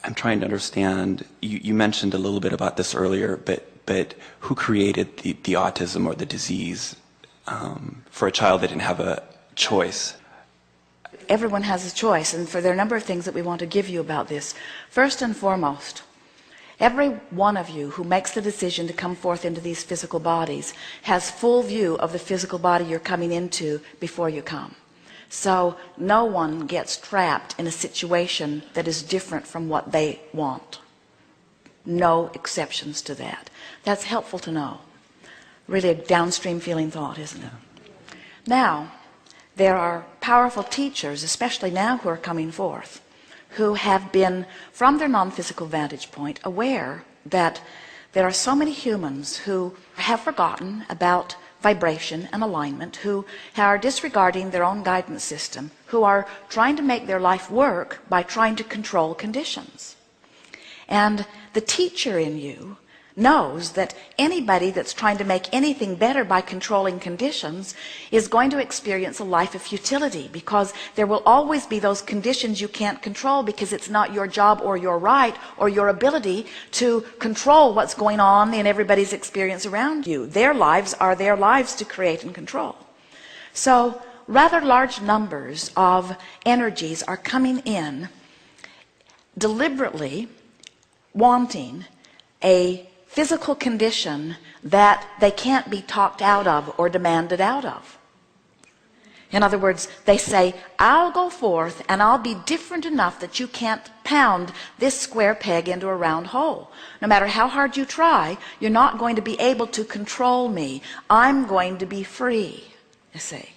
I'm trying to understand, you mentioned a little bit about this earlier, but who created the autism or the disease for a child that didn't have a choice? Everyone has a choice, and there are a number of things that we want to give you about this. First and foremost, every one of you who makes the decision to come forth into these physical bodies has full view of the physical body you're coming into before you come. So no one gets trapped in a situation that is different from what they want. No exceptions to that. That's helpful to know. Really a downstream feeling thought, isn't it? Now, there are powerful teachers, especially now who are coming forth, who have been, from their non-physical vantage point, aware that there are so many humans who have forgotten about vibration and alignment, who are disregarding their own guidance system, who are trying to make their life work by trying to control conditions. And the teacher in you knows that anybody that's trying to make anything better by controlling conditions is going to experience a life of futility, because there will always be those conditions you can't control, because it's not your job or your right or your ability to control what's going on in everybody's experience around you. Their lives are their lives to create and control. So rather large numbers of energies are coming in deliberately wanting a physical condition that they can't be talked out of or demanded out of. In other words, they say, I'll go forth and I'll be different enough that you can't pound this square peg into a round hole. No matter how hard you try, you're not going to be able to control me. I'm going to be free, you see.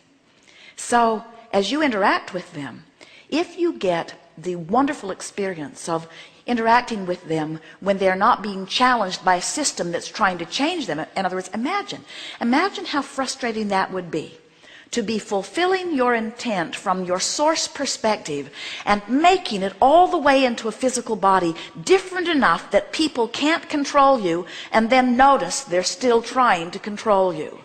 So as you interact with them, if you get the wonderful experience of interacting with them when they're not being challenged by a system that's trying to change them. In other words, imagine how frustrating that would be, to be fulfilling your intent from your source perspective and making it all the way into a physical body different enough that people can't control you, and then notice they're still trying to control you.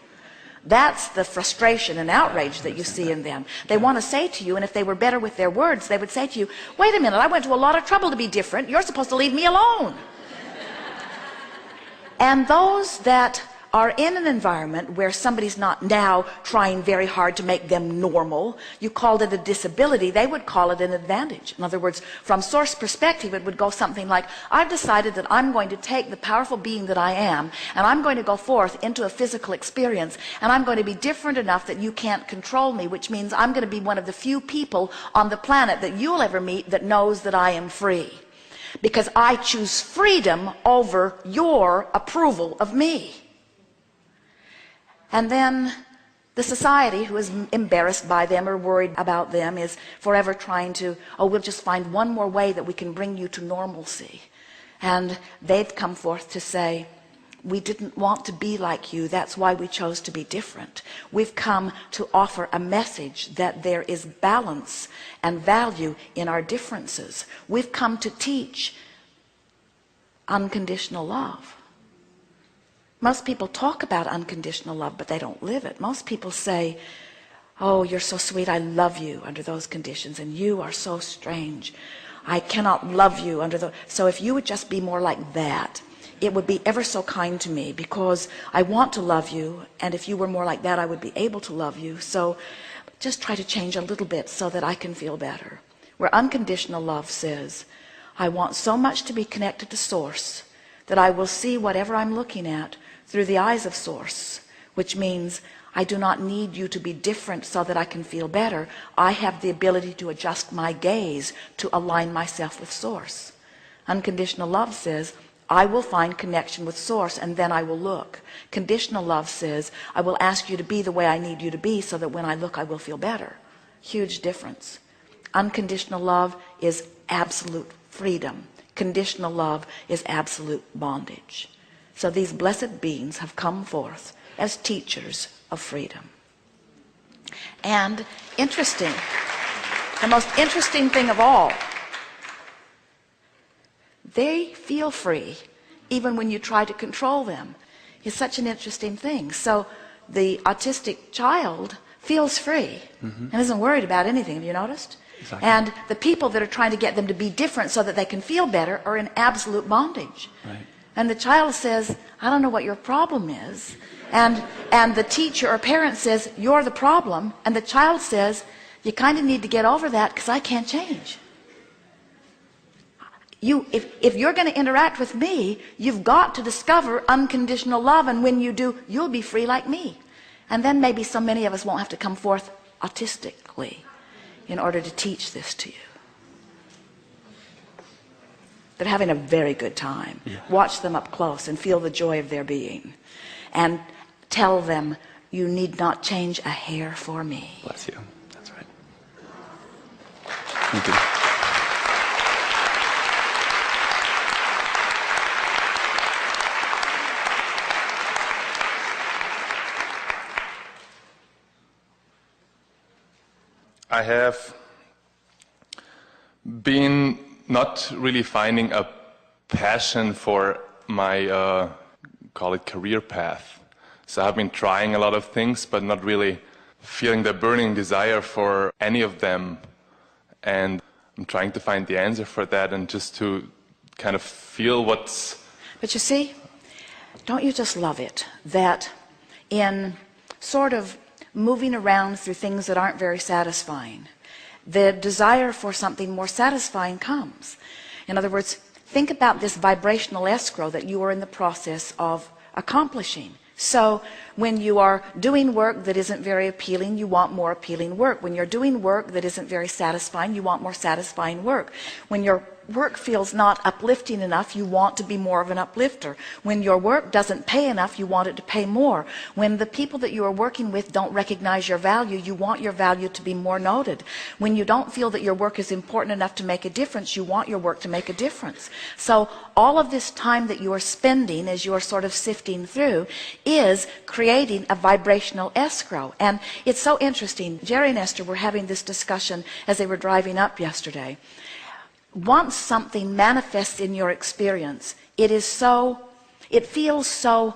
That's the frustration and outrage that you see in them. They want to say to you, and if they were better with their words, they would say to you, wait a minute, I went to a lot of trouble to be different. You're supposed to leave me alone. And those that are in an environment where somebody's not now trying very hard to make them normal, you called it a disability, they would call it an advantage. In other words, from source perspective, it would go something like, I've decided that I'm going to take the powerful being that I am, and I'm going to go forth into a physical experience, and I'm going to be different enough that you can't control me, which means I'm going to be one of the few people on the planet that you'll ever meet that knows that I am free, because I choose freedom over your approval of me. And then the society, who is embarrassed by them or worried about them, is forever trying to, oh, we'll just find one more way that we can bring you to normalcy. And they've come forth to say, we didn't want to be like you, that's why we chose to be different. We've come to offer a message that there is balance and value in our differences. We've come to teach unconditional love. Most people talk about unconditional love, but they don't live it. Most people say, oh, you're so sweet, I love you under those conditions, and you are so strange, I cannot love you under those. So if you would just be more like that, it would be ever so kind to me, because I want to love you, and if you were more like that, I would be able to love you. So just try to change a little bit so that I can feel better. Where unconditional love says, I want so much to be connected to source that I will see whatever I'm looking at through the eyes of source, which means I do not need you to be different so that I can feel better. I have the ability to adjust my gaze to align myself with source. Unconditional love says, I will find connection with source, and then I will look. Conditional love says, I will ask you to be the way I need you to be so that when I look, I will feel better. Huge difference. Unconditional love is absolute freedom. Conditional love is absolute bondage. So these blessed beings have come forth as teachers of freedom. And interesting, the most interesting thing of all, they feel free even when you try to control them. It's such an interesting thing. So the autistic child feels free and isn't worried about anything. Have you noticed? Exactly. And the people that are trying to get them to be different so that they can feel better are in absolute bondage. Right. And the child says, I don't know what your problem is. And the teacher or parent says, you're the problem. And the child says, you kind of need to get over that because I can't change. If you're going to interact with me, you've got to discover unconditional love. And when you do, you'll be free like me. And then maybe so many of us won't have to come forth autistically in order to teach this to you. They're having a very good time. Yeah. Watch them up close and feel the joy of their being. And tell them, you need not change a hair for me. Bless you. That's right. Thank you. I have been not really finding a passion for my, call it career path. So I've been trying a lot of things, but not really feeling the burning desire for any of them. And I'm trying to find the answer for that and just to kind of feel what's... But you see, don't you just love it that in sort of moving around through things that aren't very satisfying, the desire for something more satisfying comes. In other words, think about this vibrational escrow that you are in the process of accomplishing. So when you are doing work that isn't very appealing, you want more appealing work. When you're doing work that isn't very satisfying, you want more satisfying work. When your work feels not uplifting enough, you want to be more of an uplifter. When your work doesn't pay enough, you want it to pay more. When the people that you are working with don't recognize your value, you want your value to be more noted. When you don't feel that your work is important enough to make a difference, you want your work to make a difference. So all of this time that you are spending as you are sort of sifting through is creating a vibrational escrow. And it's so interesting. Jerry and Esther were having this discussion as they were driving up yesterday. Once something manifests in your experience, it feels so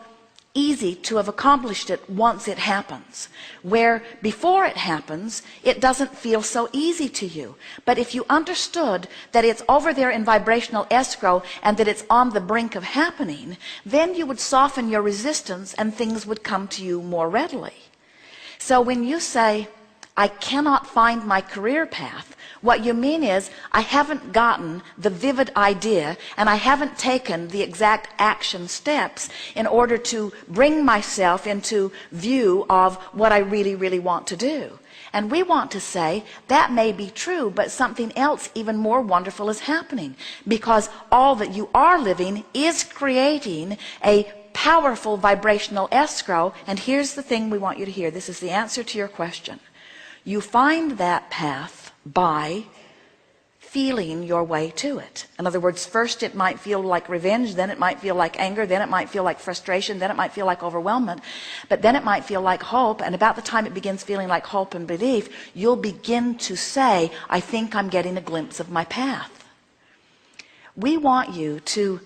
easy to have accomplished it once it happens, where before it happens it doesn't feel so easy to you. But if you understood that it's over there in vibrational escrow and that it's on the brink of happening, then you would soften your resistance and things would come to you more readily. So when you say, I cannot find my career path, what you mean is, I haven't gotten the vivid idea and I haven't taken the exact action steps in order to bring myself into view of what I really, really want to do. And we want to say, that may be true, but something else even more wonderful is happening. Because all that you are living is creating a powerful vibrational escrow. And here's the thing we want you to hear. This is the answer to your question. You find that path by feeling your way to it. In other words, first it might feel like revenge, then it might feel like anger, then it might feel like frustration, then it might feel like overwhelmment, but then it might feel like hope. And about the time it begins feeling like hope and belief, you'll begin to say, I think I'm getting a glimpse of my path. We want you to